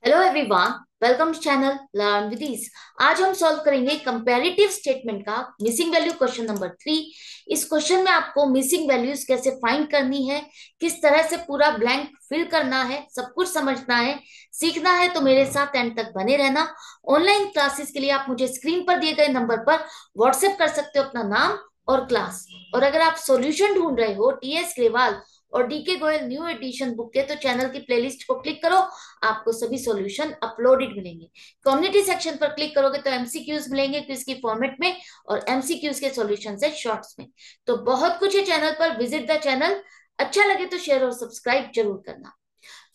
Hello everyone, welcome to channel learn with ease. आज हम solve करेंगे कंपैरेटिव स्टेटमेंट का मिसिंग वैल्यू क्वेश्चन नंबर 3। इस क्वेश्चन में आपको मिसिंग वैल्यूज कैसे फाइंड करनी है, किस तरह से पूरा ब्लैंक फिल करना है, सब कुछ समझना है, सीखना है। तो मेरे साथ एंड तक बने रहना। ऑनलाइन क्लासेस के लिए आप मुझे स्क्रीन पर दिए गए नंबर पर व्हाट्सएप कर सकते हो अपना नाम और क्लास। और अगर आप सॉल्यूशन ढूंढ रहे हो टीएस ग्रेवाल और DK Goyal new edition book के, तो चैनल की प्लेलिस्ट को क्लिक करो, आपको सभी सॉल्यूशन अपलोडेड मिलेंगे। कम्युनिटी सेक्शन पर क्लिक करोगे तो एमसीक्यूज मिलेंगे क्विज की फॉर्मेट में, और एमसीक्यूज के सॉल्यूशन है शॉर्ट्स में। तो बहुत कुछ है चैनल पर, विजिट द चैनल। अच्छा लगे तो शेयर और सब्सक्राइब जरूर करना।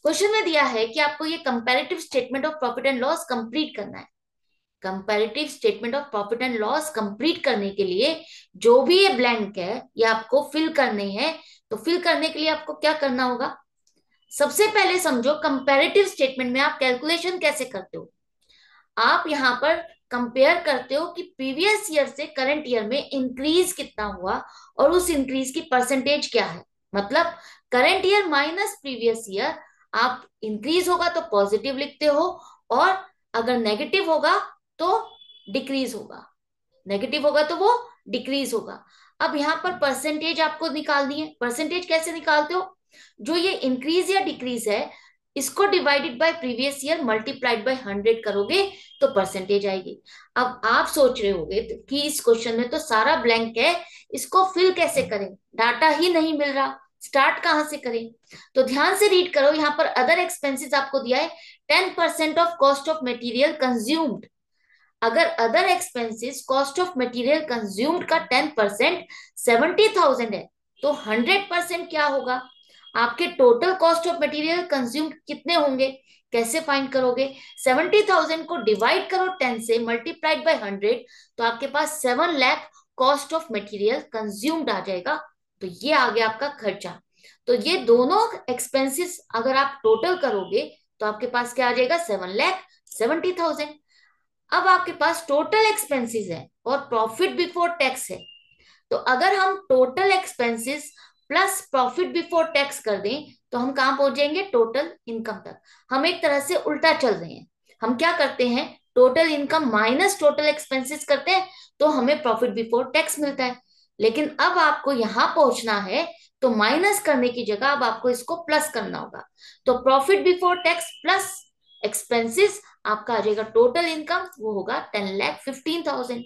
क्वेश्चन में दिया है कि आपको ये comparative statement of profit and loss complete करना है। Comparative statement of profit and loss complete करने के लिए जो भी ये ब्लैंक है ये आपको फिल करने हैं। तो फिल करने के लिए आपको क्या करना होगा? सबसे पहले समझो, कंपैरेटिव स्टेटमेंट में आप कैलकुलेशन कैसे करते हो। आप यहां पर कंपेयर करते हो कि प्रीवियस ईयर से करंट ईयर में इंक्रीज कितना हुआ और उस इंक्रीज की परसेंटेज क्या है। मतलब current year minus previous year, आप इंक्रीज होगा तो पॉजिटिव लिखते हो, और अगर नेगेटिव होगा तो डिक्रीज होगा। नेगेटिव होगा तो वो डिक्रीज होगा। अब यहाँ पर परसेंटेज आपको निकालनी है। परसेंटेज कैसे निकालते हो? जो ये इंक्रीज या डिक्रीज है, इसको divided by previous year multiplied by 100 करोगे तो परसेंटेज आएगी। अब आप सोच रहे होगे कि इस क्वेश्चन में तो सारा ब्लैंक है, इसको फिल कैसे करें, डाटा ही नहीं मिल रहा, स्टार्ट कहां से करें। तो ध्यान से रीड करो, यहाँ पर अदर एक्सपेंसेस आपको दिया है 10% of cost of material consumed. अगर other expenses cost of material consumed का 10% 70,000 है, तो 100% क्या होगा? आपके total cost of material consumed कितने होंगे? कैसे फाइंड करोगे? 70,000 को डिवाइड करो 10 से, मल्टीप्लाइड बाय 100, तो आपके पास 7 lakh cost of material consumed आ जाएगा। तो ये आ गया आपका खर्चा। तो ये दोनों एक्सपेंसेस अगर आप टोटल करोगे तो आपके पास क्या आ जाएगा? 7,70,000। अब आपके पास टोटल एक्सपेंसेस है और प्रॉफिट बिफोर टैक्स है। तो अगर हम total expenses plus profit before tax कर दें तो हम कहां पहुंच जाएंगे? टोटल इनकम तक। हम एक तरह से उल्टा चल रहे हैं। हम क्या करते हैं? Total income minus total expenses करते हैं, तो हमें प्रॉफिट बिफोर टैक्स मिलता है। लेकिन अब आपको यहां पहुंचना है, तो माइनस करने की जगह अब आपको इसको प्लस करना होगा। तो profit before tax plus expenses आपका आ जाएगा टोटल इनकम, वो होगा 10,15,000।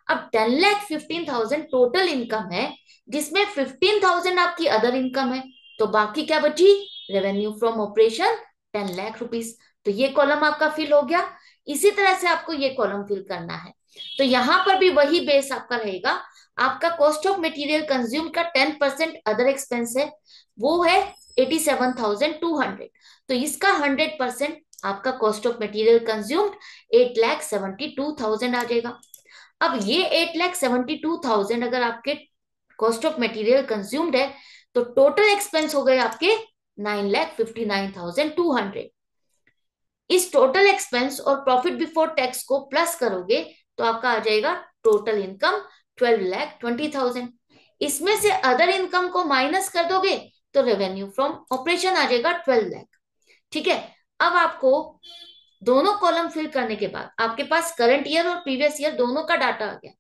अब 10,15,000 टोटल इनकम है, जिसमें 15,000 आपकी अदर इनकम है, तो बाकी क्या बची? Revenue from operation 10 lakh rupees. तो ये कॉलम आपका फिल हो गया। इसी तरह से आपको ये कॉलम फिल करना है। तो यहां पर भी वही बेस आपका रहेगा। आपका कॉस्ट ऑफ मटेरियल कंज्यूम का 10% अदर एक्सपेंस है, वो है 87,200। तो इसका 100% आपका कॉस्ट ऑफ मटेरियल कंज्यूम्ड 8,72,000 आ जाएगा। अब ये 8,72,000 अगर आपके कॉस्ट ऑफ मटेरियल कंज्यूम्ड है, तो टोटल एक्सपेंस हो गए आपके 9,59,200। इस टोटल एक्सपेंस और प्रॉफिट बिफोर टैक्स को प्लस करोगे तो आपका आ जाएगा टोटल इनकम 12,20,000। इसमें से अदर इनकम को माइनस कर दोगे तो रेवेन्यू फ्रॉम ऑपरेशन आ जाएगा 12 लाख। ठीक है। अब आपको दोनों कॉलम फिल करने के बाद आपके पास करंट ईयर और प्रीवियस ईयर दोनों का डाटा आ गया।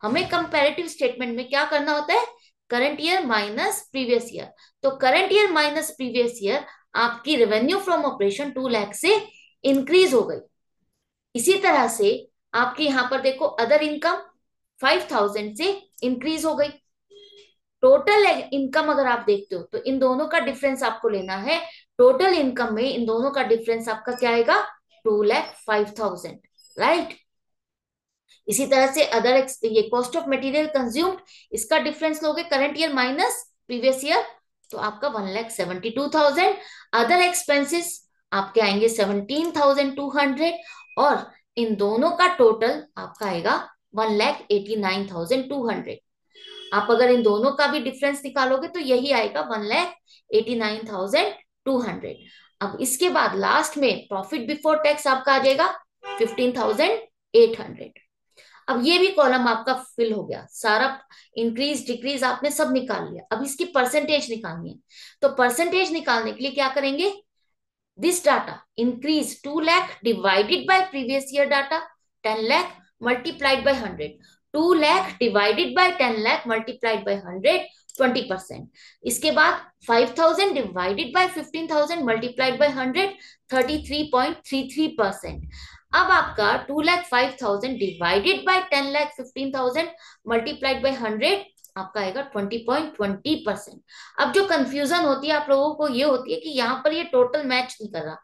हमें कंपैरेटिव स्टेटमेंट में क्या करना होता है? Current year minus previous year. तो current year minus previous year, आपकी रेवेन्यू फ्रॉम ऑपरेशन 2 लाख से इंक्रीज हो गई। इसी तरह से आपके यहां पर देखो, अदर इनकम 5,000 से इंक्रीज हो गई। टोटल इनकम अगर आप देखते हो तो इन दोनों का डिफरेंस आपको लेना है। टोटल इनकम में इन दोनों का डिफरेंस आपका क्या आएगा? 2,05,000। राइट। इसी तरह से अदर ये कॉस्ट ऑफ मटेरियल कंज्यूम्ड, इसका डिफरेंस लोगे current year minus previous year, तो आपका 1,72,000। अदर एक्सपेंसेस आपके आएंगे 17,200, और इन दोनों का टोटल आपका आएगा 1,89,200। आप अगर इन दोनों का भी डिफरेंस निकालोगे तो यही आएगा 1,89,200। अब इसके बाद लास्ट में प्रॉफिट बिफोर टैक्स आपका आ जाएगा 15,800। अब ये भी कॉलम आपका फिल हो गया सारा। इंक्रीज डिक्रीज आपने सब निकाल लिया। अब इसकी परसेंटेज निकालनी है। तो परसेंटेज निकालने के लिए क्या करेंगे? This data increase 2 lakh divided by previous year data 10 lakh multiplied by 100. 2 lakh divided by 10 lakh multiplied by 100 20%. इसके बाद 5,000 divided by 15,000 multiplied by 100 33.33%. अब आपका 2 lakh 5,000 divided by 10 lakh 15,000 multiplied by 100 आपका आएगा 20.20%. अब जो कंफ्यूजन होती है आप लोगों को ये होती है कि यहाँ पर ये टोटल मैच नहीं कर रहा,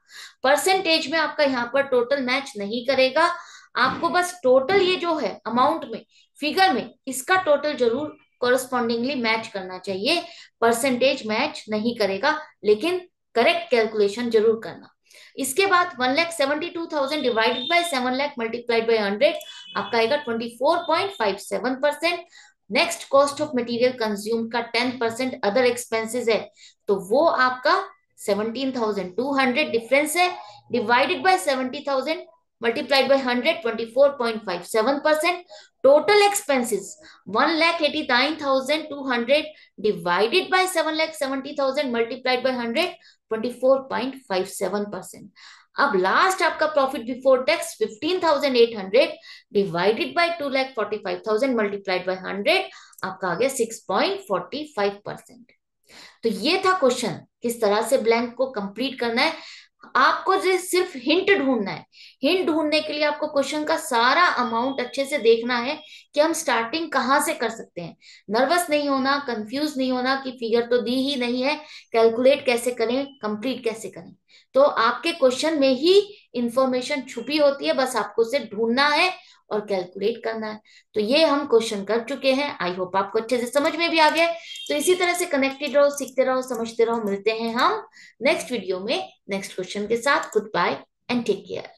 परसेंटेज में आपका यहाँ पर टोटल मैच नहीं करेगा, आपको बस टोटल ये जो है अमाउंट में फिगर में इसका टोटल जरूर कोरस्पॉन्डिंगली मैच करना चाहिए, परसेंटेज मैच नहीं करेगा लेकिन करेक्ट कैलकुलेशन जरूर करना। इसके बाद 1,72,000 divided by 7 lakh multiplied by 100 आपका आएगा 24.57%। Next cost of material consume का 10% अदर एक्सपेंसेस है तो वो आपका 17,200 डिफरेंस है, divided by 70,000 multiplied by 100 24.57%. Total expenses 1,89,200 divided by 7,70,000 multiplied by 100 24.57%. अब लास्ट आपका profit before tax 15,800 divided by 2,45,000 multiplied by 100 आपका आ गया 6.45%। तो ये था क्वेश्चन, किस तरह से ब्लैंक को कंप्लीट करना है। आपको सिर्फ हिंट ढूंढना है, हिंट ढूंढने के लिए आपको क्वेश्चन का सारा अमाउंट अच्छे से देखना है कि हम स्टार्टिंग कहां से कर सकते हैं। नर्वस नहीं होना, कंफ्यूज नहीं होना कि फिगर तो दी ही नहीं है, कैलकुलेट कैसे करें, कंप्लीट कैसे करें। तो आपके क्वेश्चन में ही इंफॉर्मेशन छुपी होती है, बस आपको उसे ढूंढना है और कैलकुलेट करना है। तो ये हम क्वेश्चन कर चुके हैं, आई होप आपको अच्छे से समझ में भी आ गया है। तो इसी तरह से कनेक्टेड रहो, सीखते रहो, समझते रहो। मिलते हैं हम नेक्स्ट वीडियो में नेक्स्ट क्वेश्चन के साथ। Good bye and take care.